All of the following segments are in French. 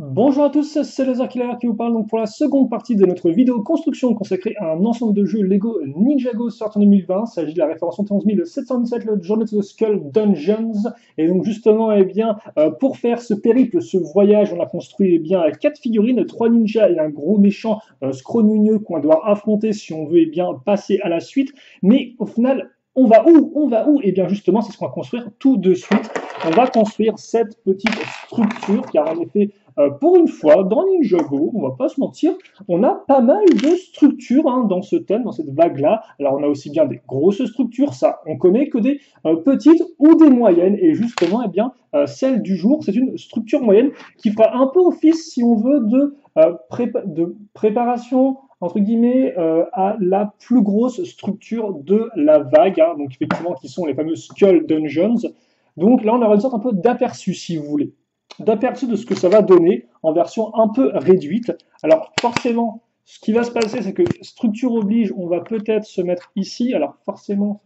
Bonjour à tous, c'est Laserkiller qui vous parle donc pour la seconde partie de notre vidéo construction consacrée à un ensemble de jeux Lego Ninjago sorti en 2020. Il s'agit de la référence 11717, le Journey to the Skull Dungeons. Et donc justement, pour faire ce périple, ce voyage, on a construit 4 figurines, 3 ninjas et un gros méchant scrogneux qu'on doit affronter si on veut passer à la suite. Mais au final, on va où? On va où? Et bien justement, c'est ce qu'on va construire tout de suite. On va construire cette petite structure car en effet, pour une fois, dans Ninjago, on va pas se mentir, on a pas mal de structures dans ce thème, dans cette vague-là. Alors on a aussi bien des grosses structures, ça on connaît, que des petites ou des moyennes. Et justement, celle du jour, c'est une structure moyenne qui fera un peu office, si on veut, de préparation entre guillemets, à la plus grosse structure de la vague, donc effectivement qui sont les fameux Skull Dungeons. Donc là, on aura une sorte un peu d'aperçu, si vous voulez, d'aperçu de ce que ça va donner en version un peu réduite. Alors forcément, ce qui va se passer, c'est que structure oblige, on va peut-être se mettre ici. Alors forcément,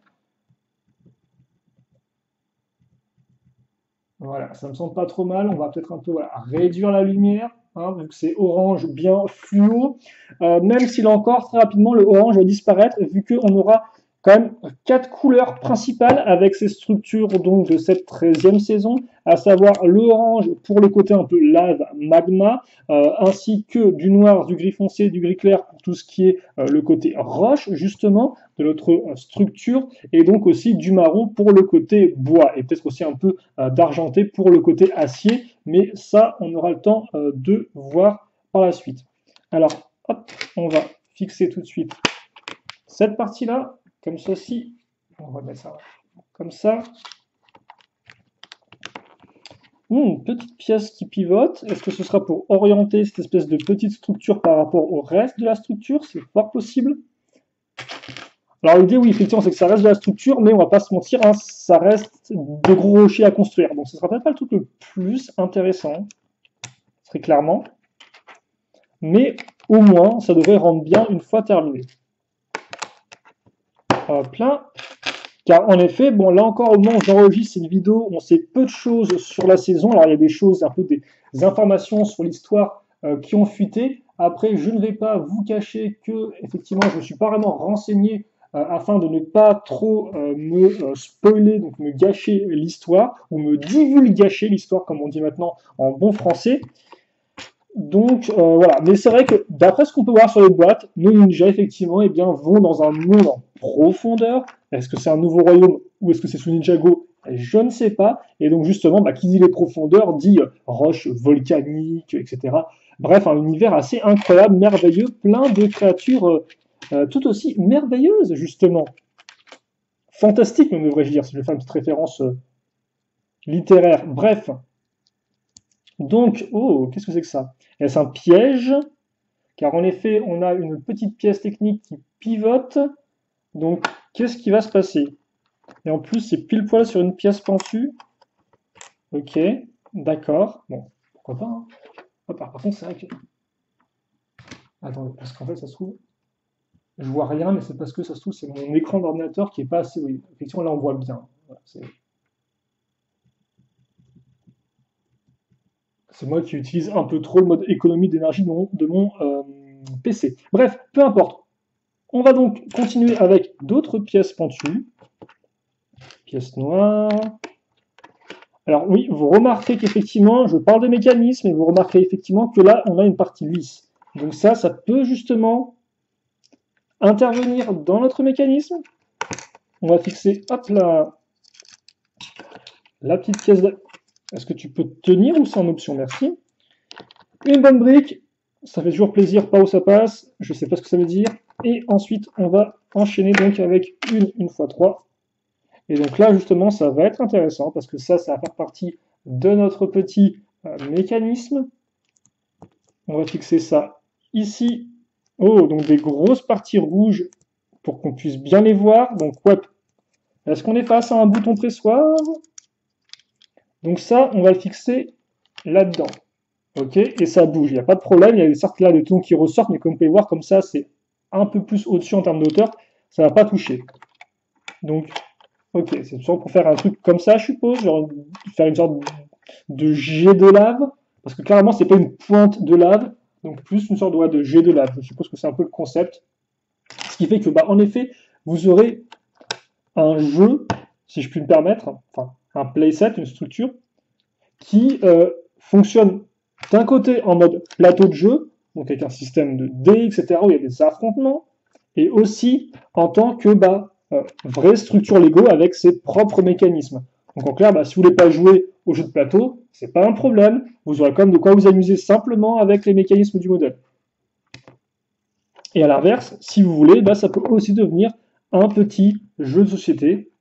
voilà, ça me semble pas trop mal. On va peut-être un peu réduire la lumière, vu que c'est orange bien fluo. Même s'il encore très rapidement le orange va disparaître, vu qu'on aura quand même 4 couleurs principales avec ces structures donc de cette 13e saison, à savoir le orange pour le côté un peu lave, magma, ainsi que du noir, du gris foncé, du gris clair pour tout ce qui est le côté roche justement de notre structure, et donc aussi du marron pour le côté bois, et peut-être aussi un peu d'argenté pour le côté acier, mais ça on aura le temps de voir par la suite. Alors hop, on va fixer tout de suite cette partie-là, comme ceci. On va mettre ça comme ça. Une petite pièce qui pivote. Est-ce que ce sera pour orienter cette espèce de petite structure par rapport au reste de la structure? C'est fort possible. Alors l'idée, oui, effectivement, c'est que ça reste de la structure, mais on va pas se mentir, ça reste de gros rochers à construire. Donc ce sera peut-être pas le truc le plus intéressant, très clairement. Mais au moins, ça devrait rendre bien une fois terminé. Hop là. Car en effet, bon, là encore, au moment où j'enregistre cette vidéo, on sait peu de choses sur la saison. Alors il y a des choses, un peu des informations sur l'histoire qui ont fuité. Après, je ne vais pas vous cacher que, effectivement, je ne suis pas vraiment renseigné afin de ne pas trop me spoiler, donc me gâcher l'histoire, ou me divulgacher l'histoire, comme on dit maintenant en bon français. Donc voilà, mais c'est vrai que d'après ce qu'on peut voir sur les boîtes, nos ninjas effectivement vont dans un monde en profondeur. Est-ce que c'est un nouveau royaume ou est-ce que c'est sous Ninjago? Je ne sais pas. Et donc justement, qui dit les profondeurs dit roches volcaniques, etc. Bref, un univers assez incroyable, merveilleux, plein de créatures tout aussi merveilleuses justement. Fantastique, même devrais-je dire, si je fais une petite référence littéraire. Bref, donc, oh, qu'est-ce que c'est que ça? Est-ce un piège? Car en effet, on a une petite pièce technique qui pivote. Donc, qu'est-ce qui va se passer? Et en plus, c'est pile poil sur une pièce pentue. Ok, d'accord. Bon, pourquoi pas, hein. Par contre, c'est vrai que... Attendez, parce qu'en fait, ça se trouve... Je vois rien, mais c'est parce que ça se trouve, c'est mon écran d'ordinateur qui est pas assez... Oui, effectivement, là, on voit bien. Voilà, c'est moi qui utilise un peu trop le mode économie d'énergie de mon PC. Bref, peu importe. On va donc continuer avec d'autres pièces pentues. Pièce noire. Alors oui, vous remarquez qu'effectivement, je parle de mécanisme et vous remarquez effectivement que là, on a une partie lisse. Donc ça peut justement intervenir dans notre mécanisme. On va fixer, hop là, la petite pièce. Est-ce que tu peux tenir ou c'est en option? Merci. Une bonne brique, ça fait toujours plaisir, pas où ça passe, je ne sais pas ce que ça veut dire. Et ensuite, on va enchaîner donc avec une fois 3. Et donc là, justement, ça va être intéressant parce que ça va faire partie de notre petit mécanisme. On va fixer ça ici. Oh, donc des grosses parties rouges pour qu'on puisse bien les voir. Donc, ouais. Est-ce qu'on est face à un bouton pressoir? Donc ça, on va le fixer là-dedans. Ok, et ça bouge, il n'y a pas de problème. Il y a certes là des tons qui ressortent, mais comme vous pouvez voir, comme ça, c'est un peu plus au-dessus en termes d'auteur. Ça ne va pas toucher. Donc, ok, c'est sûr pour faire un truc comme ça, je suppose, genre faire une sorte de jet de lave. parce que clairement, c'est pas une pointe de lave, donc plus une sorte de jet de lave. Je suppose que c'est un peu le concept. Ce qui fait que, bah, en effet, vous aurez un jeu, si je puis me permettre, enfin, un playset, une structure, qui fonctionne d'un côté en mode plateau de jeu, donc avec un système de dés, etc., où il y a des affrontements, et aussi en tant que vraie structure Lego avec ses propres mécanismes. Donc en clair, si vous voulez pas jouer au jeu de plateau, c'est pas un problème, vous aurez quand même de quoi vous amuser simplement avec les mécanismes du modèle. Et à l'inverse, si vous voulez, ça peut aussi devenir un petit jeu de société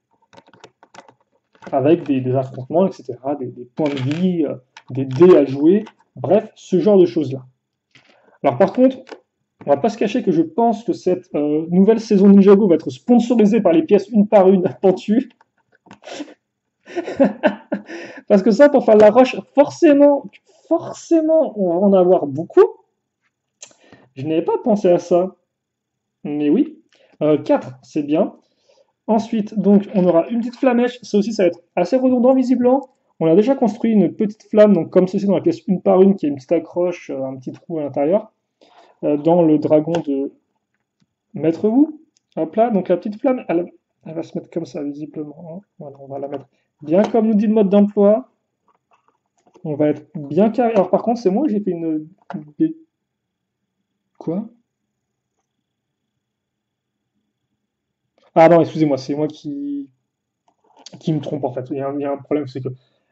avec des affrontements, etc., des points de vie, des dés à jouer, bref, ce genre de choses-là. Alors par contre, on va pas se cacher que je pense que cette nouvelle saison Ninjago va être sponsorisée par les pièces une par une pentues. Parce que ça, pour faire la roche, forcément, on va en avoir beaucoup. Je n'avais pas pensé à ça. Mais oui. 4, c'est bien. Ensuite, donc, on aura une petite flamèche. Ça aussi, ça va être assez redondant, visiblement. On a déjà construit une petite flamme, donc comme ceci dans la pièce une par une, qui a une petite accroche, un petit trou à l'intérieur, dans le dragon de Maître Wu. Hop là, donc la petite flamme, elle va se mettre comme ça, visiblement. Hein. Voilà, on va la mettre bien comme nous dit le mode d'emploi. On va être bien carré. Alors par contre, c'est moi, j'ai fait une... Quoi? Ah non, excusez-moi, c'est moi qui me trompe en fait. Il y a un problème, c'est que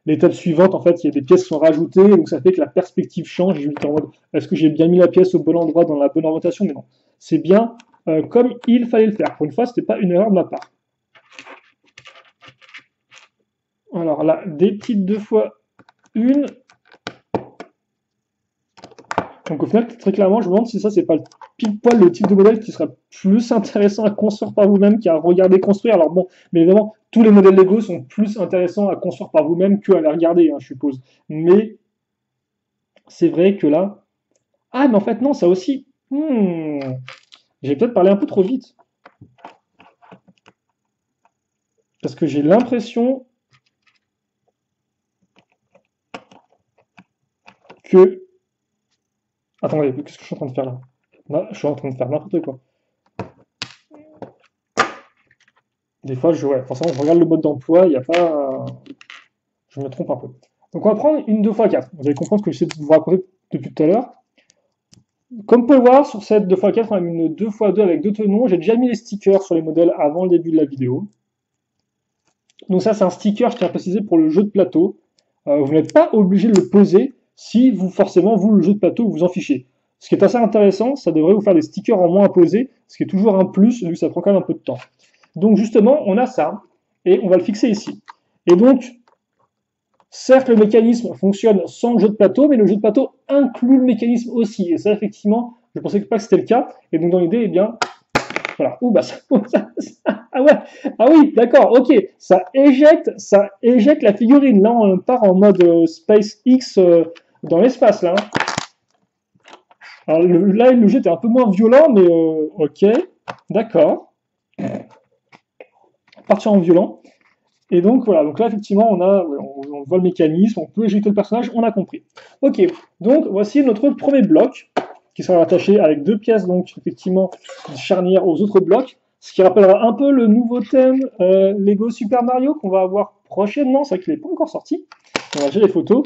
l'étape suivante, en fait, il y a des pièces qui sont rajoutées, donc ça fait que la perspective change. Et je me dis en mode, est-ce que j'ai bien mis la pièce au bon endroit, dans la bonne orientation? Mais non, c'est bien comme il fallait le faire. Pour une fois, c'était pas une erreur de ma part. Alors là, des petites 2 fois une. Donc au final, très clairement, je me demande si ça, c'est pas pile poil le type de modèle qui sera plus intéressant à construire par vous-même qu'à regarder construire. Alors bon, mais évidemment, tous les modèles Lego sont plus intéressants à construire par vous-même qu'à les regarder, hein, je suppose. Mais c'est vrai que là... Ah, mais en fait, non, ça aussi... J'ai peut-être parlé un peu trop vite. Parce que j'ai l'impression que... Attendez, qu'est-ce que je suis en train de faire là? Là, je suis en train de faire n'importe quoi. Des fois, forcément, je regarde le mode d'emploi, il n'y a pas... Je me trompe un peu. Donc on va prendre une 2x4. Vous allez comprendre ce que j'essaie de vous raconter depuis tout à l'heure. Comme vous pouvez le voir, sur cette 2x4, on a mis une 2x2 avec 2 tenons. J'ai déjà mis les stickers sur les modèles avant le début de la vidéo. Donc ça, c'est un sticker, je tiens à préciser, pour le jeu de plateau. Vous n'êtes pas obligé de le poser si forcément, le jeu de plateau, vous en fichez. Ce qui est assez intéressant, ça devrait vous faire des stickers en moins à poser, ce qui est toujours un plus, vu que ça prend quand même un peu de temps. Donc justement, on a ça, et on va le fixer ici. Et donc, certes, le mécanisme fonctionne sans le jeu de plateau, mais le jeu de plateau inclut le mécanisme aussi. Et ça, effectivement, je pensais pas que c'était le cas. Et donc, dans l'idée, eh bien, voilà. Ah ouais, ah oui, d'accord, ok. Ça éjecte la figurine. Là, on part en mode SpaceX dans l'espace, là. Alors là, le jet est un peu moins violent, mais ok, d'accord. Partir en violent. Et donc voilà, donc là effectivement on voit le mécanisme, on peut éjecter le personnage, on a compris. Ok, donc voici notre premier bloc qui sera rattaché avec 2 pièces, donc effectivement charnières aux autres blocs, ce qui rappellera un peu le nouveau thème Lego Super Mario qu'on va avoir prochainement, c'est vrai qu'il n'est pas encore sorti, on a déjà les photos,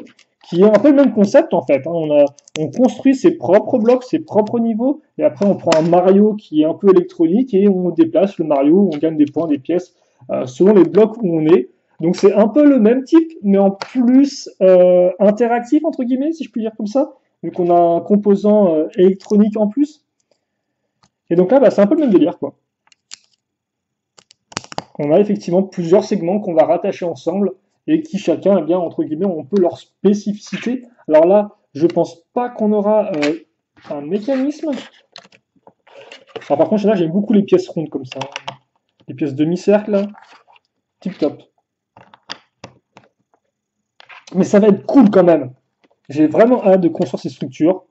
qui est un peu le même concept en fait, hein. On construit ses propres blocs, ses propres niveaux, et après on prend un Mario qui est un peu électronique et on déplace le Mario, on gagne des points, des pièces, selon les blocs où on est. Donc c'est un peu le même type, mais en plus interactif, entre guillemets, si je puis dire comme ça, vu qu'on a un composant électronique en plus. Et donc là, c'est un peu le même délire, quoi. On a effectivement plusieurs segments qu'on va rattacher ensemble et qui chacun, eh bien, entre guillemets, on peut leur spécificité. Alors là, je pense pas qu'on aura un mécanisme. Alors par contre, là, j'aime beaucoup les pièces rondes comme ça. Les pièces demi-cercle, tip top. Mais ça va être cool quand même. J'ai vraiment hâte de construire ces structures.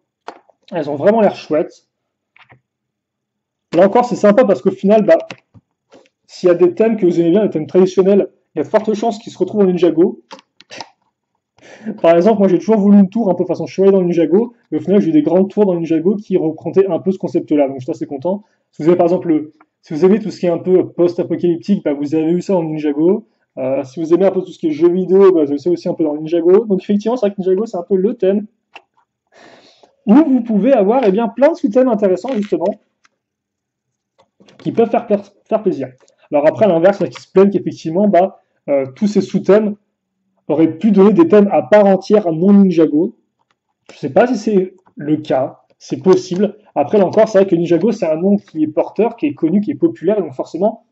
Elles ont vraiment l'air chouettes. Là encore, c'est sympa parce qu'au final, s'il y a des thèmes que vous aimez bien, des thèmes traditionnels, il y a de fortes chances qu'ils se retrouvent en Ninjago. Par exemple, moi j'ai toujours voulu une tour un peu façon chevalier dans Ninjago, mais au final j'ai eu des grandes tours dans Ninjago qui représentaient un peu ce concept-là, donc je suis assez content. Si vous avez par exemple si vous aimez tout ce qui est un peu post-apocalyptique, bah, vous avez eu ça dans Ninjago. Si vous aimez un peu tout ce qui est jeux vidéo, bah, vous avez aussi un peu dans Ninjago. Donc effectivement, c'est vrai que Ninjago c'est un peu le thème où vous pouvez avoir eh bien, plein de sous-thèmes intéressants justement qui peuvent faire plaisir. Alors après, à l'inverse, il y en a qui se plaignent qu'effectivement, bah, tous ces sous-thèmes auraient pu donner des thèmes à part entière à non Ninjago. Je ne sais pas si c'est le cas, c'est possible. Après, là encore, c'est vrai que Ninjago, c'est un nom qui est porteur, qui est connu, qui est populaire, et donc forcément,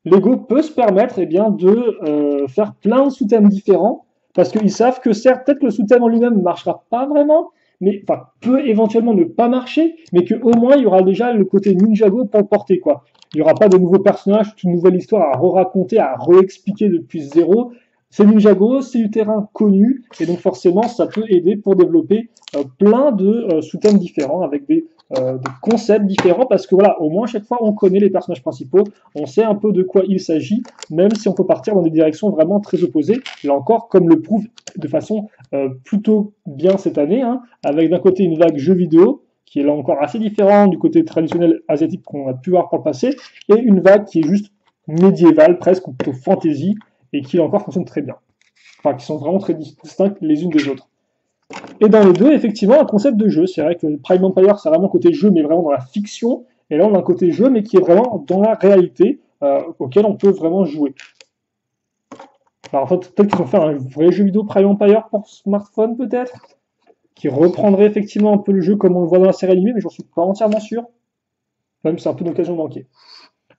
Lego peut se permettre eh bien, de faire plein de sous-thèmes différents, parce qu'ils savent que certes, peut-être que le sous-thème en lui-même ne marchera pas vraiment, mais enfin, peut éventuellement ne pas marcher, mais qu'au moins, il y aura déjà le côté Ninjago pour le porter, quoi. Il n'y aura pas de nouveaux personnages, toute une nouvelle histoire à re-raconter, à re-expliquer depuis zéro. C'est Ninjago, c'est du terrain connu, et donc forcément, ça peut aider pour développer plein de sous-thèmes différents, avec des concepts différents, parce que voilà, au moins, chaque fois, on connaît les personnages principaux, on sait un peu de quoi il s'agit, même si on peut partir dans des directions vraiment très opposées. Là encore, comme le prouve de façon plutôt bien cette année, hein, avec d'un côté une vague jeu vidéo, qui est là encore assez différente du côté traditionnel asiatique qu'on a pu voir par le passé, et une vague qui est juste médiévale, presque, ou plutôt fantasy, et qui là encore fonctionne très bien. Enfin, qui sont vraiment très distinctes les unes des autres. Et dans les deux, effectivement, un concept de jeu. C'est vrai que Prime Empire, c'est vraiment côté jeu, mais vraiment dans la fiction. Et là, on a un côté jeu, mais qui est vraiment dans la réalité, auquel on peut vraiment jouer. Alors, en fait, peut-être qu'ils vont faire un vrai jeu vidéo Prime Empire pour smartphone, peut-être, qui reprendrait effectivement un peu le jeu comme on le voit dans la série animée, mais j'en suis pas entièrement sûr. Même si c'est un peu une occasion manquée.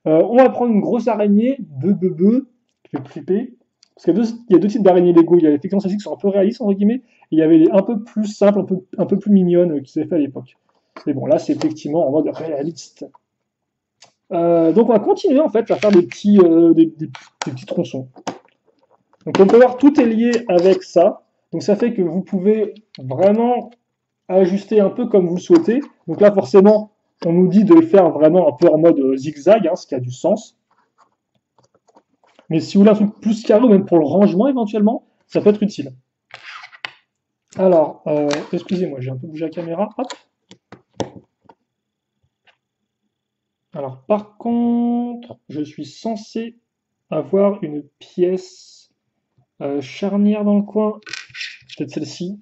On va prendre une grosse araignée, qui fait flipper. Parce qu'il y a deux types d'araignées Lego. Il y a effectivement celles-ci qui sont un peu réalistes, entre guillemets, et il y avait les un peu plus simples, un peu plus mignonnes qui s'avaient fait à l'époque. Mais bon, là, c'est effectivement en mode réaliste. Donc, on va continuer en fait à faire des petits tronçons. Donc, on peut voir tout est lié avec ça. Donc, ça fait que vous pouvez vraiment ajuster un peu comme vous le souhaitez. Donc là, forcément, on nous dit de le faire vraiment un peu en mode zigzag, hein, ce qui a du sens. Mais si vous voulez un truc plus carré, même pour le rangement éventuellement, ça peut être utile. Alors, excusez-moi, j'ai un peu bougé la caméra. Hop. Alors, par contre, je suis censé avoir une pièce charnière dans le coin. Peut-être celle-ci.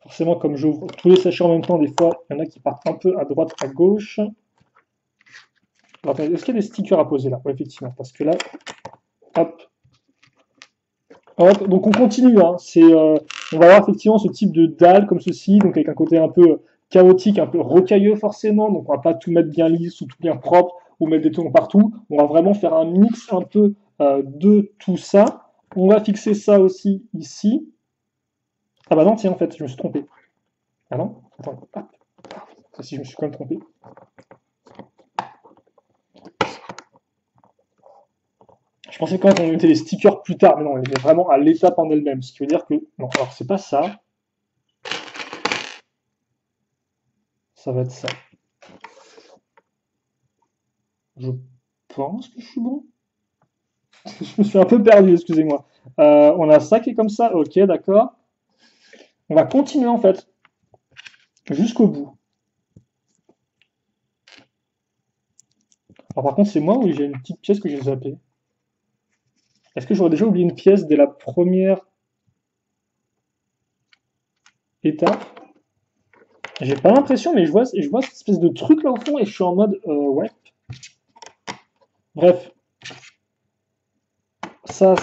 Forcément, comme j'ouvre tous les sachets en même temps, des fois, il y en a qui partent un peu à droite, à gauche. Alors, est-ce qu'il y a des stickers à poser là? Oui, effectivement, parce que là, hop, hop, donc on continue, hein. On va avoir effectivement ce type de dalle comme ceci, donc avec un côté un peu chaotique, un peu rocailleux forcément, donc on va pas tout mettre bien lisse ou tout bien propre ou mettre des tons partout, on va vraiment faire un mix un peu de tout ça. On va fixer ça aussi ici. Ah bah non, tiens, en fait, je me suis trompé. Ah non? Attends, hop. Ça, si je me suis quand même trompé. Je pensais quand même qu'on mettait les stickers plus tard, mais non, on les met vraiment à l'étape en elle-même, ce qui veut dire que... Non, alors c'est pas ça. Ça va être ça. Je pense que je suis bon. Je me suis un peu perdu, excusez-moi. On a ça qui est comme ça, ok, d'accord. On va continuer en fait, jusqu'au bout. Alors par contre, c'est moi ou j'ai une petite pièce que j'ai zappée? Est-ce que j'aurais déjà oublié une pièce dès la première étape? J'ai pas l'impression, mais je vois cette espèce de truc là au fond et je suis en mode ouais. Bref, ça,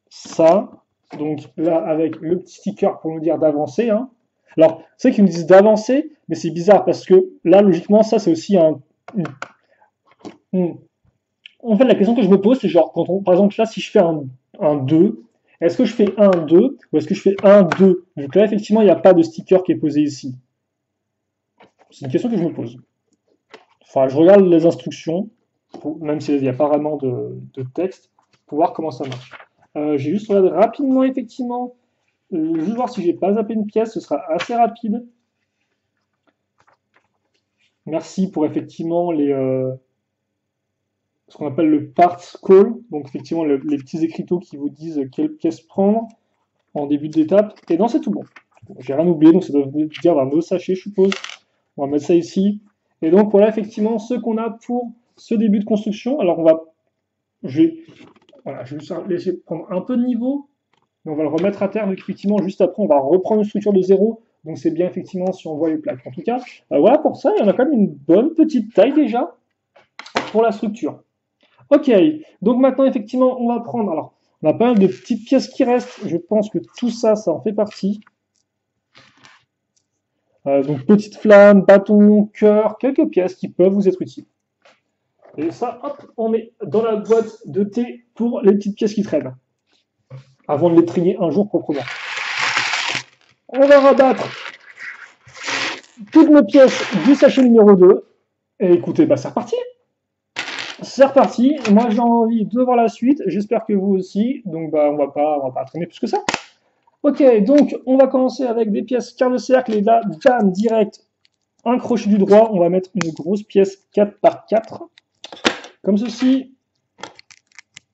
ça. Donc là, avec le petit sticker pour nous dire d'avancer, hein. Alors, c'est qu'ils nous disent d'avancer, mais c'est bizarre parce que là, logiquement, ça, c'est aussi En fait, la question que je me pose, c'est genre, par exemple, là, si je fais un 2, est-ce que je fais un 2 ou est-ce que je fais un 2? Vu que là, effectivement, il n'y a pas de sticker qui est posé ici. C'est une question que je me pose. Enfin, je regarde les instructions, même s'il n'y a pas vraiment de texte, pour voir comment ça marche. J'ai juste regardé rapidement, effectivement, juste voir si j'ai pas zappé une pièce, ce sera assez rapide. Merci pour effectivement ce qu'on appelle le parts call, donc effectivement les petits écriteaux qui vous disent quelle pièce prendre. en début d'étape. Et non, c'est tout bon. Bon, j'ai rien oublié, donc ça doit dire dans nos sachets, je suppose. On va mettre ça ici. Et donc voilà effectivement ce qu'on a pour ce début de construction. Alors je vais, voilà, je vais juste laisser prendre un peu de niveau, mais on va le remettre à terre, vu qu'effectivement juste après on va reprendre une structure de zéro. Donc c'est bien effectivement si on voit les plaques. En tout cas, voilà pour ça, il y en a quand même une bonne petite taille déjà pour la structure. Ok, donc maintenant effectivement on va prendre, alors on a pas mal de petites pièces qui restent, je pense que tout ça, ça en fait partie. Donc petite flamme, bâton, cœur, quelques pièces qui peuvent vous être utiles. Et ça, hop, on met dans la boîte de thé pour les petites pièces qui traînent, avant de les trier un jour proprement. On va rabattre toutes nos pièces du sachet numéro 2. Et écoutez, bah c'est reparti. C'est reparti. Moi j'ai envie de voir la suite. J'espère que vous aussi. Donc bah on va pas traîner plus que ça. Ok, donc on va commencer avec des pièces quart de cercle et la dame direct. Un crochet du droit. On va mettre une grosse pièce 4 par 4. Comme ceci.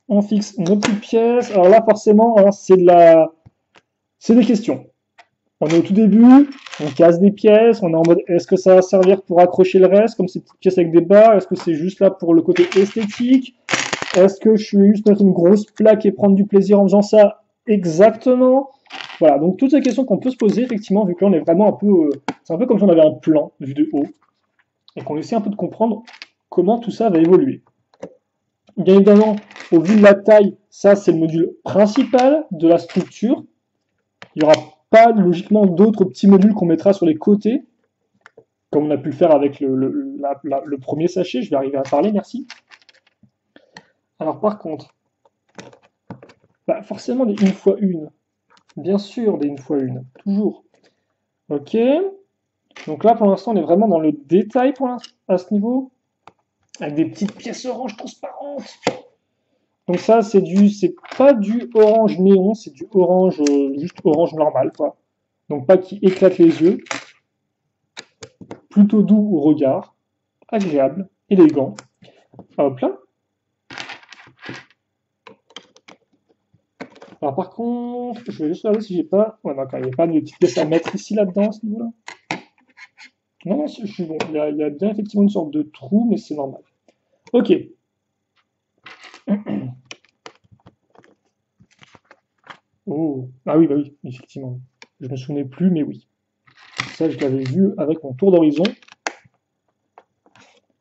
On fixe nos petites pièces. Alors là forcément, hein, c'est des questions. On est au tout début, on casse des pièces, on est en mode est-ce que ça va servir pour accrocher le reste, comme ces petites pièces avec des barres, est-ce que c'est juste là pour le côté esthétique, est-ce que je vais juste mettre une grosse plaque et prendre du plaisir en faisant ça exactement. Voilà, donc toutes ces questions qu'on peut se poser effectivement, vu que là on est vraiment un peu, c'est un peu comme si on avait un plan vu de haut, et qu'on essaie un peu de comprendre comment tout ça va évoluer. Bien évidemment, au vu de la taille, ça c'est le module principal de la structure. Il y aura pas logiquement d'autres petits modules qu'on mettra sur les côtés, comme on a pu le faire avec le premier sachet. Je vais arriver à parler, merci. Alors par contre, bah forcément des une fois une. Bien sûr, des une fois une, toujours. Ok. Donc là, pour l'instant, on est vraiment dans le détail à ce niveau, avec des petites pièces orange transparentes. Donc ça, c'est pas du orange néon, c'est du orange, juste orange normal, quoi. Donc pas qui éclate les yeux. Plutôt doux au regard, agréable, élégant. Hop là. Alors par contre, je vais juste regarder si j'ai pas... Ouais, d'accord, il n'y a pas de petites pièces à mettre ici, là-dedans, à ce niveau-là. Non, non, je suis bon. Il y a bien effectivement une sorte de trou, mais c'est normal. Ok. Oh. Ah oui, bah oui, effectivement. Je me souvenais plus, mais oui. Ça, je l'avais vu avec mon tour d'horizon.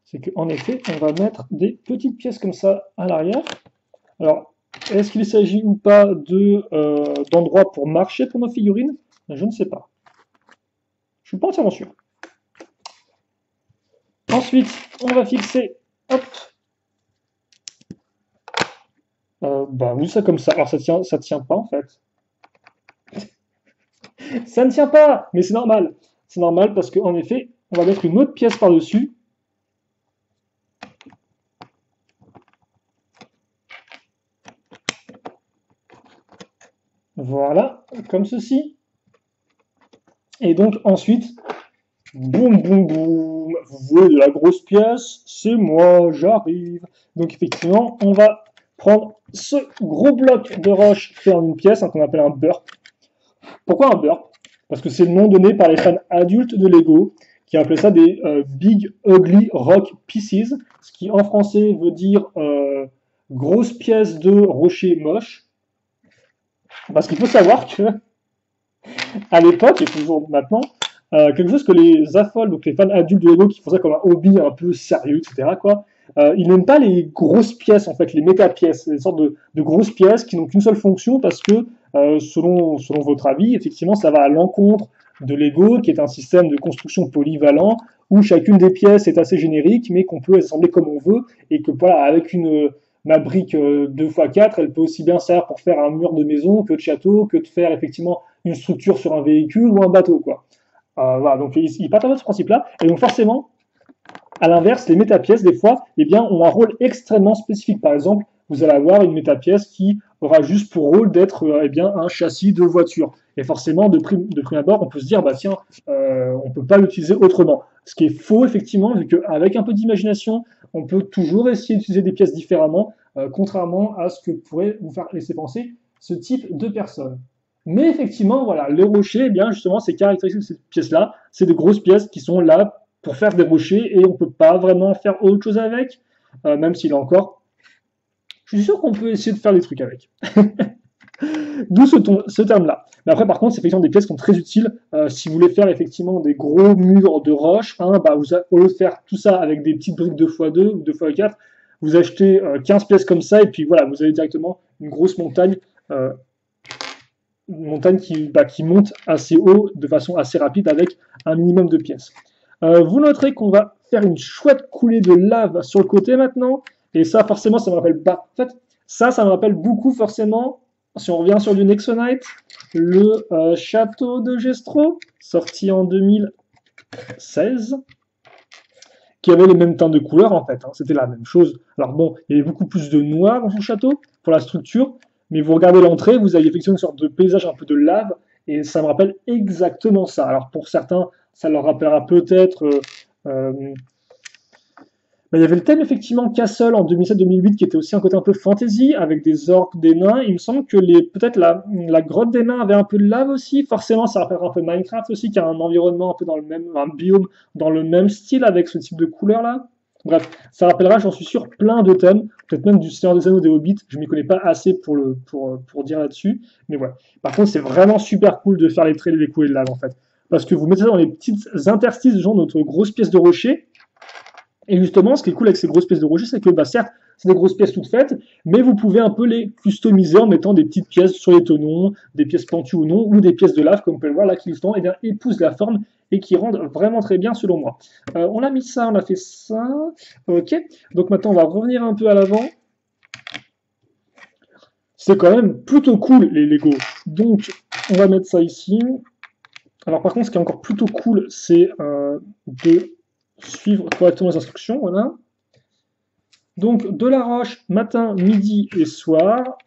C'est qu'en effet, on va mettre des petites pièces comme ça à l'arrière. Alors, est-ce qu'il s'agit ou pas d'endroits pour marcher pour nos figurines? Je ne sais pas. Je suis pas entièrement sûr. Ensuite, on va fixer, hop, bah oui, ça comme ça. Alors ça tient pas en fait. Ça ne tient pas, mais c'est normal. C'est normal parce qu'en effet, on va mettre une autre pièce par-dessus. Voilà, comme ceci. Et donc ensuite, boum, boum, boum, vous voulez de la grosse pièce, c'est moi, j'arrive. Donc effectivement, on va prendre ce gros bloc de roche fait en une pièce, hein, qu'on appelle un burp. Pourquoi un burp? Parce que c'est le nom donné par les fans adultes de Lego, qui appelaient ça des Big Ugly Rock Pieces, ce qui en français veut dire grosse pièce de rocher moche. Parce qu'il faut savoir que, à l'époque, et toujours maintenant, quelque chose que les affole, donc les fans adultes de Lego qui font ça comme un hobby un peu sérieux, etc., quoi, ils n'aiment pas les grosses pièces, en fait, les méta-pièces, des sortes de grosses pièces qui n'ont qu'une seule fonction parce que, selon votre avis, effectivement, ça va à l'encontre de Lego, qui est un système de construction polyvalent, où chacune des pièces est assez générique, mais qu'on peut assembler comme on veut, et que, voilà, avec ma brique 2x4, elle peut aussi bien servir pour faire un mur de maison que de château, que de faire effectivement une structure sur un véhicule ou un bateau, quoi. Voilà, donc ils partent de ce principe-là, et donc forcément, à l'inverse, les métapièces, des fois, eh bien, ont un rôle extrêmement spécifique. Par exemple, vous allez avoir une métapièce qui aura juste pour rôle d'être eh bien, un châssis de voiture. Et forcément, de prime abord, on peut se dire, bah tiens, on ne peut pas l'utiliser autrement. Ce qui est faux, effectivement, vu qu'avec un peu d'imagination, on peut toujours essayer d'utiliser des pièces différemment, contrairement à ce que pourrait vous faire laisser penser ce type de personne. Mais effectivement, voilà, les rochers, eh bien justement, c'est caractéristique de cette pièce-là, c'est de grosses pièces qui sont là pour faire des rochers et on peut pas vraiment faire autre chose avec, même s'il est encore. Je suis sûr qu'on peut essayer de faire des trucs avec. D'où ce terme-là. Mais après, par contre, c'est effectivement des pièces qui sont très utiles si vous voulez faire effectivement des gros murs de roche. Hein, bah, au lieu de faire tout ça avec des petites briques 2x2 ou 2x4, vous achetez 15 pièces comme ça et puis voilà, vous avez directement euh, une montagne qui monte assez haut de façon assez rapide avec un minimum de pièces. Vous noterez qu'on va faire une chouette coulée de lave sur le côté maintenant. Et ça, forcément, ça me rappelle pas. En fait, ça me rappelle beaucoup forcément, si on revient sur du Nexonite, le château de Gestro, sorti en 2016, qui avait les mêmes teintes de couleurs en fait. Hein. C'était la même chose. Alors bon, il y avait beaucoup plus de noir dans son château pour la structure, mais vous regardez l'entrée, vous avez effectivement une sorte de paysage un peu de lave, et ça me rappelle exactement ça. Alors pour certains, ça leur rappellera peut-être bah, il y avait le thème effectivement Castle en 2007-2008 qui était aussi un côté un peu fantasy avec des orques, des nains. Il me semble que peut-être la grotte des nains avait un peu de lave aussi. Forcément, ça rappellera un peu Minecraft aussi qui a un environnement un peu dans le même, un biome dans le même style avec ce type de couleur là. Bref, ça rappellera, j'en suis sûr, plein de thèmes, peut-être même du Seigneur des Anneaux, des Hobbits. Je m'y connais pas assez pour dire là-dessus, mais voilà. Par contre, c'est vraiment super cool de faire les traits et les coulées de lave en fait, parce que vous mettez ça dans les petites interstices, genre notre grosse pièce de rocher. Et justement, ce qui est cool avec ces grosses pièces de rocher, c'est que, bah, certes, c'est des grosses pièces toutes faites, mais vous pouvez un peu les customiser en mettant des petites pièces sur les tenons, des pièces pentues ou non, ou des pièces de lave, comme vous pouvez le voir là, qui justement eh bien, épousent la forme et qui rendent vraiment très bien selon moi. On a mis ça, on a fait ça, ok. Donc maintenant, on va revenir un peu à l'avant. C'est quand même plutôt cool les Lego. Donc, on va mettre ça ici. Alors par contre, ce qui est encore plutôt cool, c'est de suivre correctement les instructions, voilà. Donc de la roche matin, midi et soir.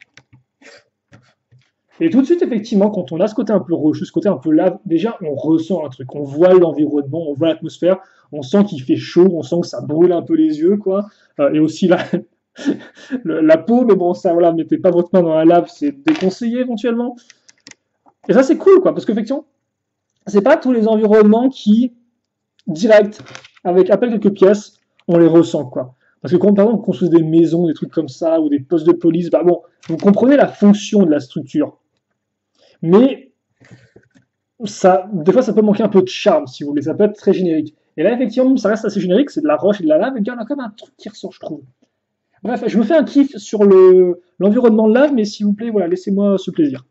Et tout de suite, effectivement, quand on a ce côté un peu rocheux, ce côté un peu lave, déjà on ressent un truc, on voit l'environnement, on voit l'atmosphère, on sent qu'il fait chaud, on sent que ça brûle un peu les yeux, quoi. Et aussi la peau, mais bon, ça, voilà, mettez pas votre main dans la lave, c'est déconseillé éventuellement. Et ça, c'est cool, quoi, parce qu'effectivement, c'est pas tous les environnements qui, direct, avec à peine quelques pièces, on les ressent, quoi. Parce que quand, par exemple, on construit des maisons, des trucs comme ça, ou des postes de police, bah bon, vous comprenez la fonction de la structure. Mais ça, des fois, ça peut manquer un peu de charme, si vous voulez. Ça peut être très générique. Et là, effectivement, ça reste assez générique, c'est de la roche et de la lave, et bien, on a quand même un truc qui ressort, je trouve. Bref, je me fais un kiff sur l'environnement de lave, mais s'il vous plaît, voilà, laissez-moi ce plaisir.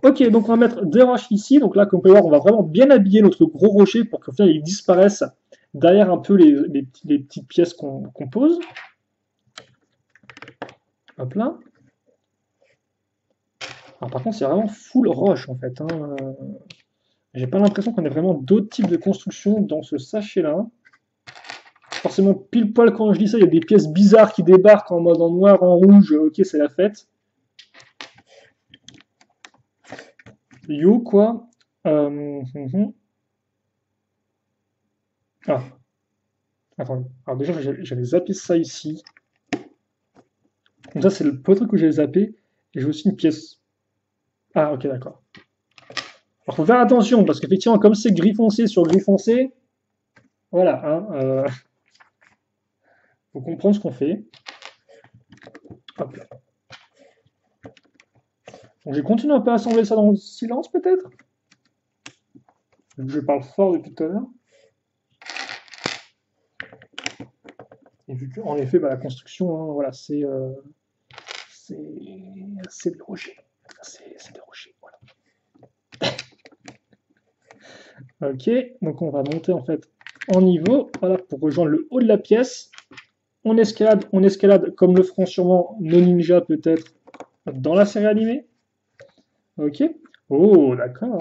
Ok, donc on va mettre des roches ici. Donc là, comme vous pouvez voir, on va vraiment bien habiller notre gros rocher pour qu'au final, il disparaisse derrière un peu les petites pièces qu'on pose. Hop là. Alors, par contre, c'est vraiment full roche en fait. Hein. J'ai pas l'impression qu'on ait vraiment d'autres types de construction dans ce sachet-là. Forcément, pile poil quand je dis ça, il y a des pièces bizarres qui débarquent en mode en noir, en rouge. Ok, c'est la fête. Yo, quoi. Ah, attendez. Alors déjà, j'avais zappé ça ici. Donc ça, c'est le premier truc que j'ai zappé. Et j'ai aussi une pièce. Ah, ok, d'accord. Alors, faut faire attention, parce qu'effectivement, comme c'est gris foncé sur gris foncé, voilà, hein, faut comprendre ce qu'on fait. Hop là. Donc, je continue un peu à assembler ça dans le silence, peut-être. Je parle fort depuis tout à l'heure. Et vu qu'en effet, bah, la construction, hein, voilà, c'est des rochers. C'est des rochers, voilà. Ok, donc on va monter en fait en niveau, voilà, pour rejoindre le haut de la pièce. On escalade comme le feront sûrement nos ninjas peut-être dans la série animée. Ok, oh d'accord.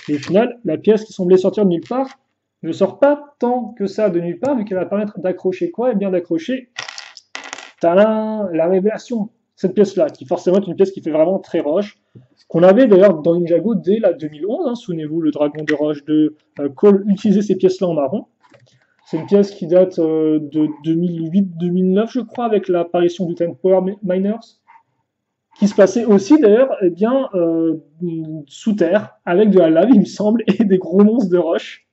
Et au final, la pièce qui semblait sortir de nulle part ne sort pas tant que ça de nulle part, vu qu'elle va permettre d'accrocher quoi? Et bien d'accrocher, tadam, la révélation. Cette pièce-là, qui forcément est une pièce qui fait vraiment très roche, qu'on avait d'ailleurs dans Ninjago dès la 2011, hein, souvenez-vous, le dragon de roche de Cole utilisait ces pièces-là en marron. C'est une pièce qui date de 2008-2009, je crois, avec l'apparition du Time Power Miners. qui se passait aussi d'ailleurs eh bien sous terre avec de la lave il me semble et des gros monstres de roche.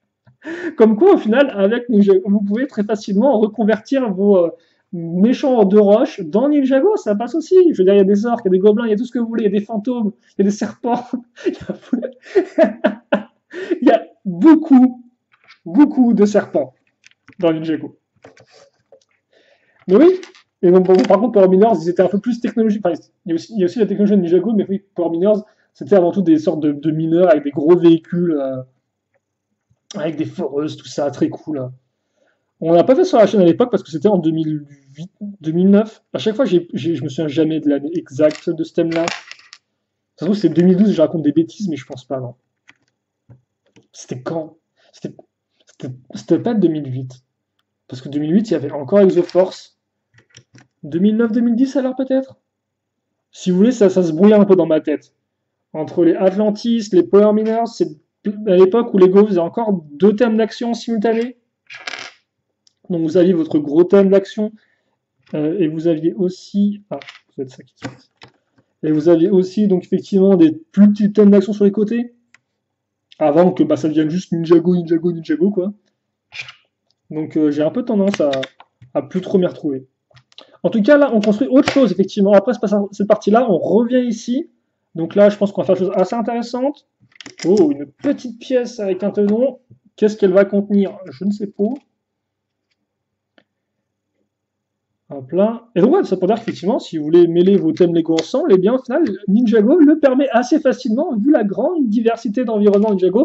Comme quoi au final avec Ninjago vous pouvez très facilement reconvertir vos méchants de roche dans Ninjago, ça passe aussi. Je veux dire il y a des orques, il y a des gobelins, il y a tout ce que vous voulez, il y a des fantômes, il y a des serpents, il y a beaucoup de serpents dans Ninjago. Mais oui, et donc, bon, par contre, Power Miners, ils étaient un peu plus technologiques. Enfin, il y a aussi la technologie de Ninjago, mais oui, Power Miners, c'était avant tout des sortes de mineurs avec des gros véhicules, avec des foreuses, tout ça, très cool. On l'a pas fait sur la chaîne à l'époque parce que c'était en 2008, 2009. À chaque fois, je me souviens jamais de l'année exacte de ce thème-là. Ça se trouve, c'est 2012, je raconte des bêtises, mais je pense pas, non. C'était quand? C'était pas 2008. Parce que 2008, il y avait encore Exoforce. 2009-2010 alors peut-être. Si vous voulez, ça se brouille un peu dans ma tête. Entre les Atlantis, les Power Miners, c'est à l'époque où Lego faisait encore deux thèmes d'action simultanés. Donc vous aviez votre gros thème d'action et vous aviez aussi... Ah, ça être ça qui se passe. Et vous aviez aussi donc effectivement des plus petits thèmes d'action sur les côtés. Avant que ça devienne juste Ninjago quoi. Donc j'ai un peu tendance à plus trop m'y retrouver. En tout cas, là, on construit autre chose, effectivement. Après cette partie-là, on revient ici. Donc là, je pense qu'on va faire des choses assez intéressantes. Oh, une petite pièce avec un tenon. Qu'est-ce qu'elle va contenir? Je ne sais pas. Hop là. Et donc, ouais, ça peut dire qu'effectivement, si vous voulez mêler vos thèmes Lego ensemble, eh bien, au final, Ninjago le permet assez facilement, vu la grande diversité d'environnements Ninjago.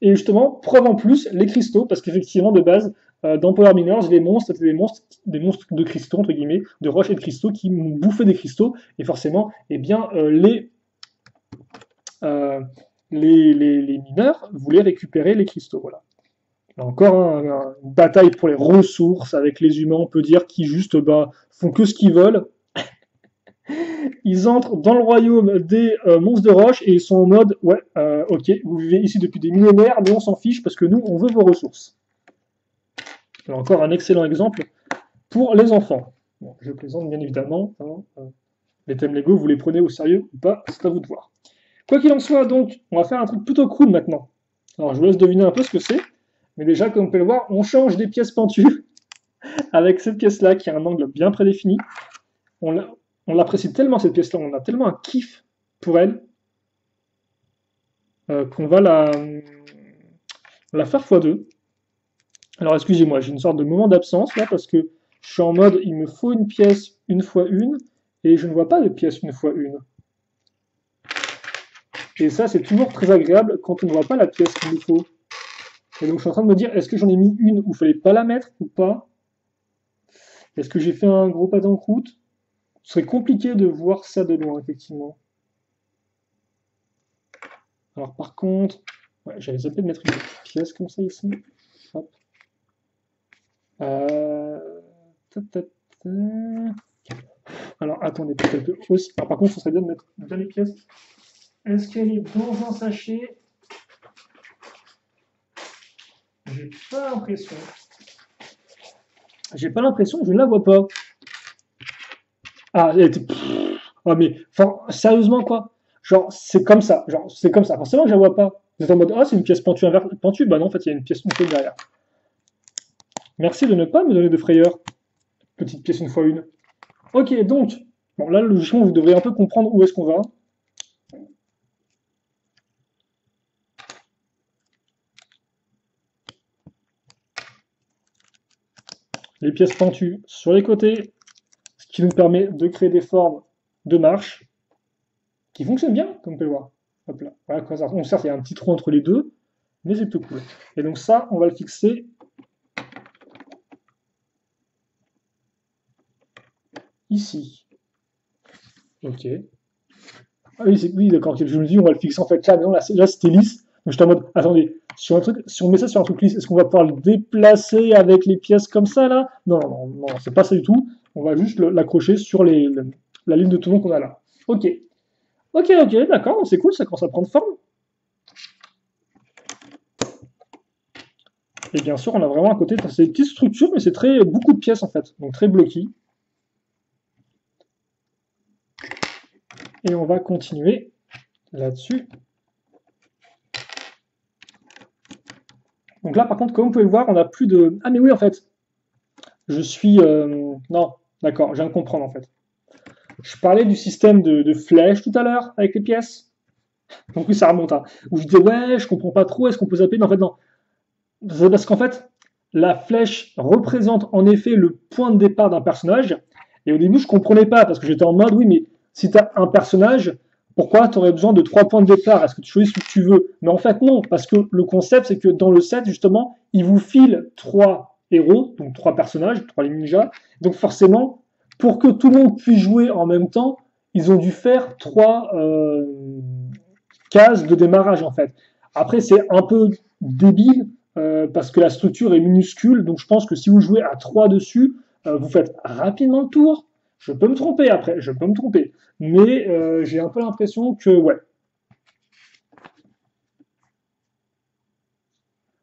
Et justement, preuve en plus, les cristaux, parce qu'effectivement, de base, dans Power Miners, les monstres, c'était des monstres de cristaux, entre guillemets, de roches et de cristaux qui bouffaient des cristaux, et forcément, eh bien, euh, les mineurs voulaient récupérer les cristaux, voilà. Là encore, une bataille pour les ressources avec les humains, on peut dire, qui juste font que ce qu'ils veulent. Ils entrent dans le royaume des monstres de roche et ils sont en mode ouais, ok, vous vivez ici depuis des millénaires, mais on s'en fiche parce que nous, on veut vos ressources. Là encore un excellent exemple pour les enfants. Bon, je plaisante bien évidemment. Les thèmes Lego, vous les prenez au sérieux ou pas, c'est à vous de voir. Quoi qu'il en soit, donc, on va faire un truc plutôt cool maintenant. Alors, je vous laisse deviner un peu ce que c'est. Mais déjà, comme vous pouvez le voir, on change des pièces pentues avec cette pièce-là qui a un angle bien prédéfini. On l'apprécie tellement cette pièce-là, on a tellement un kiff pour elle qu'on va la faire x2. Alors excusez-moi, j'ai une sorte de moment d'absence là parce que je suis en mode il me faut une pièce une fois une et je ne vois pas de pièce une fois une. Et ça c'est toujours très agréable quand on ne voit pas la pièce qu'il nous faut. Et donc je suis en train de me dire est-ce que j'en ai mis une où il fallait pas la mettre ou pas? Est-ce que j'ai fait un gros pas en croûte? Ce serait compliqué de voir ça de loin effectivement. Alors par contre, ouais, j'avais zappé de mettre une petite pièce comme ça ici. Hop. Alors attendez, peut-être aussi. Alors, par contre, ce serait bien de mettre bien les pièces. Est-ce qu'elle est dans un sachet? J'ai pas l'impression. J'ai pas l'impression, je ne la vois pas. Ah, elle était. Ah, mais sérieusement quoi? Genre, c'est comme ça. Genre, c'est comme ça. Forcément, je la vois pas. Vous êtes en mode, ah, c'est une pièce pentue. Bah non, en fait, il y a une pièce pentue derrière. Merci de ne pas me donner de frayeur. Petite pièce une fois une. Ok, donc, bon, là, logiquement, vous devrez un peu comprendre où est-ce qu'on va. Les pièces pentues sur les côtés, ce qui nous permet de créer des formes de marche qui fonctionnent bien, comme vous pouvez le voir. Hop là. Voilà, bon, certes, il y a un petit trou entre les deux, mais c'est tout cool. Et donc ça, on va le fixer ici. Ok. Ah oui, oui d'accord, je me dis, on va le fixer en fait là, mais non, là c'était lisse. Donc j'étais en mode, attendez, si on met ça sur un truc lisse, est-ce qu'on va pouvoir le déplacer avec les pièces comme ça là? Non, non, non, c'est pas ça du tout. On va juste l'accrocher sur la ligne de tenon qu'on a là. Ok. Ok, d'accord, c'est cool, ça commence à prendre forme. Et bien sûr, on a vraiment à côté, c'est des petites structures, mais c'est beaucoup de pièces en fait, donc très bloqué. Et on va continuer là-dessus. Donc là, par contre, comme vous pouvez le voir, on n'a plus de... Ah mais oui, en fait, je suis... Non, d'accord, je viens de comprendre, en fait. Je parlais du système de flèches tout à l'heure, avec les pièces. Donc oui, ça remonte, hein. Où je disais, ouais, je comprends pas trop, est-ce qu'on peut zapper? Non, en fait, non. C'est parce qu'en fait, la flèche représente en effet le point de départ d'un personnage. Et au début, je comprenais pas, parce que j'étais en mode, oui, mais si tu as un personnage, pourquoi tu aurais besoin de 3 points de départ? Est-ce que tu choisis ce que tu veux? Mais en fait, non, parce que le concept, c'est que dans le set, justement, il vous file 3 héros, donc 3 personnages, 3 ninjas. Donc forcément, pour que tout le monde puisse jouer en même temps, ils ont dû faire 3 cases de démarrage, en fait. Après, c'est un peu débile, parce que la structure est minuscule, donc je pense que si vous jouez à 3 dessus, vous faites rapidement le tour. Je peux me tromper après, je peux me tromper. Mais j'ai un peu l'impression que, ouais.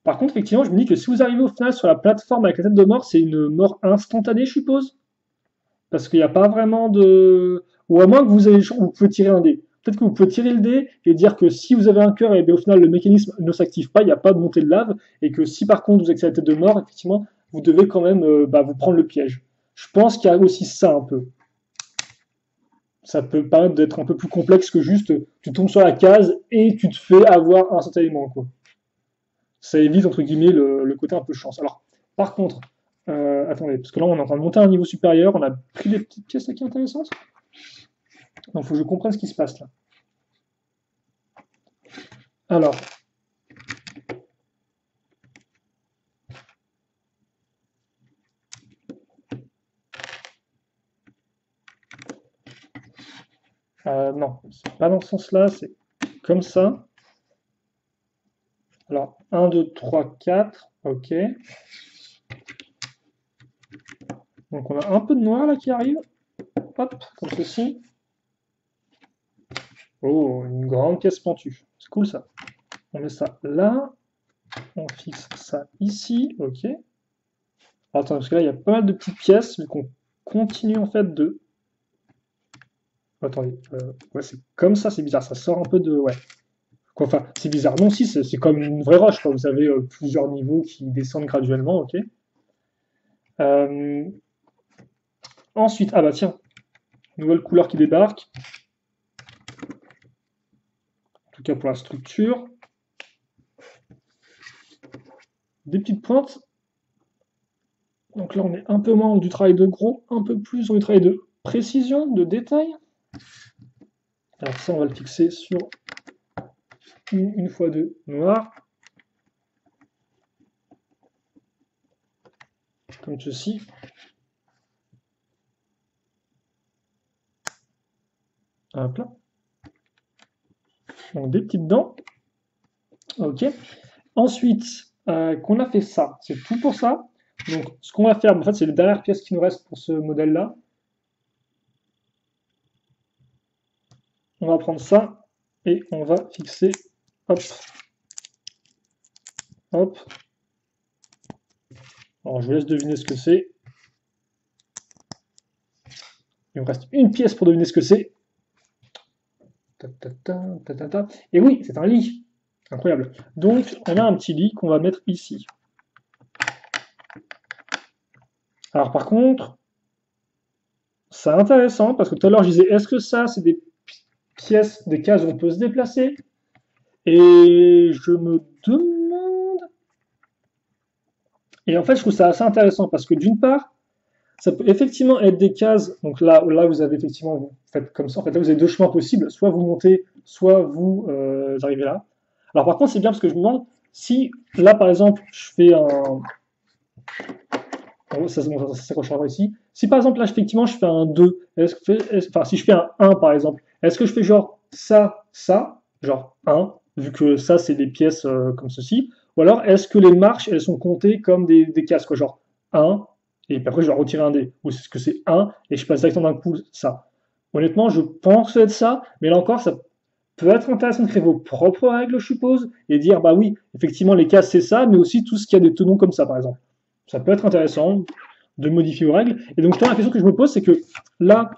Par contre, effectivement, je me dis que si vous arrivez au final sur la plateforme avec la tête de mort, c'est une mort instantanée, je suppose. Parce qu'il n'y a pas vraiment de... Ou à moins que vous, vous pouvez tirer un dé. Peut-être que vous pouvez tirer le dé et dire que si vous avez un cœur, et bien au final le mécanisme ne s'active pas, il n'y a pas de montée de lave, et que si par contre vous accédez à la tête de mort, effectivement, vous devez quand même vous prendre le piège. Je pense qu'il y a aussi ça un peu. Ça peut paraître d'être un peu plus complexe que juste tu tombes sur la case et tu te fais avoir instantanément, quoi. Ça évite entre guillemets le côté un peu chance. Alors, par contre, attendez, parce que là on est en train de monter à un niveau supérieur, on a pris des petites pièces là qui sont intéressantes. Donc, il faut que je comprenne ce qui se passe là. Alors, non, c'est pas dans ce sens-là, c'est comme ça. Alors, 1, 2, 3, 4, ok. Donc, on a un peu de noir là qui arrive. Hop, comme ceci. Oh, une grande pièce pentue. C'est cool ça. On met ça là. On fixe ça ici. Ok. Alors, attends, parce que là, il y a pas mal de petites pièces, vu qu'on continue en fait de... Attendez, ouais, c'est comme ça, c'est bizarre. Ça sort un peu de... Ouais. Quoi, enfin, c'est bizarre. Non, si, c'est comme une vraie roche, quoi. Vous avez plusieurs niveaux qui descendent graduellement, ok. Euh, Ensuite, ah bah tiens, nouvelle couleur qui débarque. En tout cas pour la structure. Des petites pointes. Donc là, on est un peu moins dans du travail de gros, un peu plus dans du travail de précision, de détail. Alors ça, on va le fixer sur une fois de noir. Comme ceci. Hop là. Donc des petites dents. Ok. Ensuite, qu'on a fait ça, c'est tout pour ça. Donc ce qu'on va faire, en fait, c'est les dernières pièces qui nous restent pour ce modèle-là. On va prendre ça et on va fixer, hop, hop. Alors je vous laisse deviner ce que c'est. Il me reste une pièce pour deviner ce que c'est. Et oui, c'est un lit. Incroyable. Donc, on a un petit lit qu'on va mettre ici. Alors, par contre, c'est intéressant parce que tout à l'heure, je disais, est-ce que ça, c'est des pièces, des cases où on peut se déplacer? Et je me demande... Et en fait, je trouve ça assez intéressant parce que d'une part, ça peut effectivement être des cases. Donc là vous avez effectivement, vous faites comme ça. En fait, là, vous avez 2 chemins possibles. Soit vous montez, soit vous arrivez là. Alors par contre, c'est bien parce que je me demande si là, par exemple, je fais un... Oh, ça s'accrochera ici. Si par exemple, là, effectivement, je fais un 2, enfin, si je fais un 1, par exemple, est-ce que je fais genre ça, genre 1, vu que ça, c'est des pièces comme ceci, ou alors est-ce que les marches, elles sont comptées comme des cases, quoi, genre 1, et puis après, je dois retirer un dé, ou est-ce que c'est 1, et je passe directement d'un coup ça. Honnêtement, je pense que ça va être ça, mais là encore, ça peut être intéressant de créer vos propres règles, je suppose, et dire, bah oui, effectivement, les cases, c'est ça, mais aussi tout ce qui a des tenons comme ça, par exemple. Ça peut être intéressant de modifier vos règles. Et donc, la question que je me pose, c'est que là,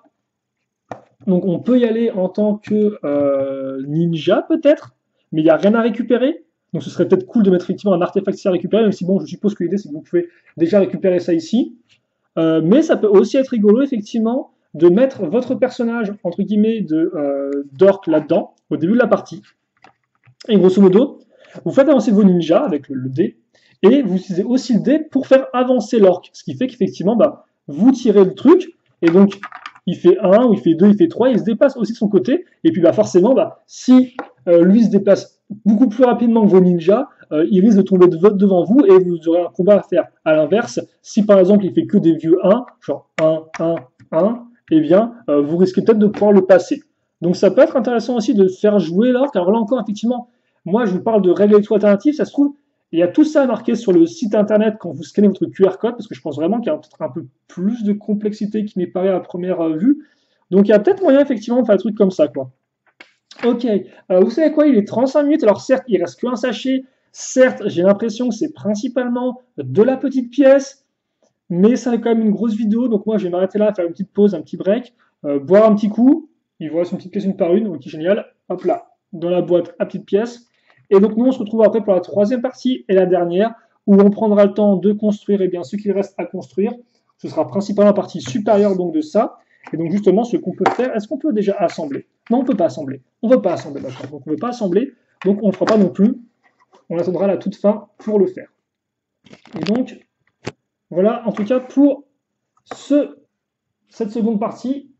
Donc on peut y aller en tant que ninja peut-être, mais il n'y a rien à récupérer. Donc ce serait peut-être cool de mettre effectivement un artefact ici à récupérer, même si bon, je suppose que l'idée c'est que vous pouvez déjà récupérer ça ici. Mais ça peut aussi être rigolo effectivement de mettre votre personnage entre guillemets de d'orc là-dedans au début de la partie. Et grosso modo, vous faites avancer vos ninjas avec le dé, et vous utilisez aussi le dé pour faire avancer l'orc. Ce qui fait qu'effectivement, bah, vous tirez le truc, et donc il fait 1, ou il fait 2, il fait 3, il se déplace aussi de son côté, et puis bah, forcément, bah, si lui se déplace beaucoup plus rapidement que vos ninjas, il risque de tomber devant vous, et vous aurez un combat à faire. À l'inverse, si par exemple il fait que des vieux 1, genre 1, 1, 1, eh bien, vous risquez peut-être de pouvoir le passer. Donc ça peut être intéressant aussi de faire jouer l'orc. Alors là encore, effectivement, moi je vous parle de règles alternatives, ça se trouve, il y a tout ça marqué sur le site internet quand vous scannez votre QR code, parce que je pense vraiment qu'il y a peut-être un peu plus de complexité qui n'est pas à première vue. Donc il y a peut-être moyen effectivement de faire un truc comme ça, quoi. Ok, vous savez quoi, il est 35 minutes, alors certes, il reste qu'un sachet, certes, j'ai l'impression que c'est principalement de la petite pièce, mais ça est quand même une grosse vidéo, donc moi je vais m'arrêter là, faire une petite pause, un petit break, boire un petit coup, il vous reste une petite pièce une par une, ok génial, hop là, dans la boîte à petite pièce. Et donc nous on se retrouve après pour la troisième partie et la dernière, où on prendra le temps de construire eh bien, ce qu'il reste à construire. Ce sera principalement la partie supérieure donc de ça. Et donc justement ce qu'on peut faire, est-ce qu'on peut déjà assembler? Non, on ne peut pas assembler. On ne veut pas assembler, d'accord. Donc on ne veut pas assembler, donc on ne le fera pas non plus. On attendra la toute fin pour le faire. Et donc, voilà en tout cas pour cette seconde partie.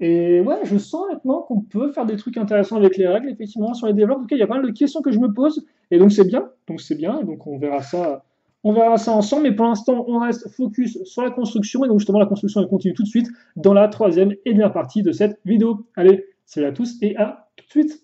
Et ouais, je sens honnêtement qu'on peut faire des trucs intéressants avec les règles, effectivement, sur les développeurs. En tout cas, il y a pas mal de questions que je me pose, et donc c'est bien. Donc c'est bien, et donc on verra ça ensemble. Mais pour l'instant, on reste focus sur la construction, et donc justement la construction elle continue tout de suite dans la troisième et dernière partie de cette vidéo. Allez, salut à tous et à tout de suite.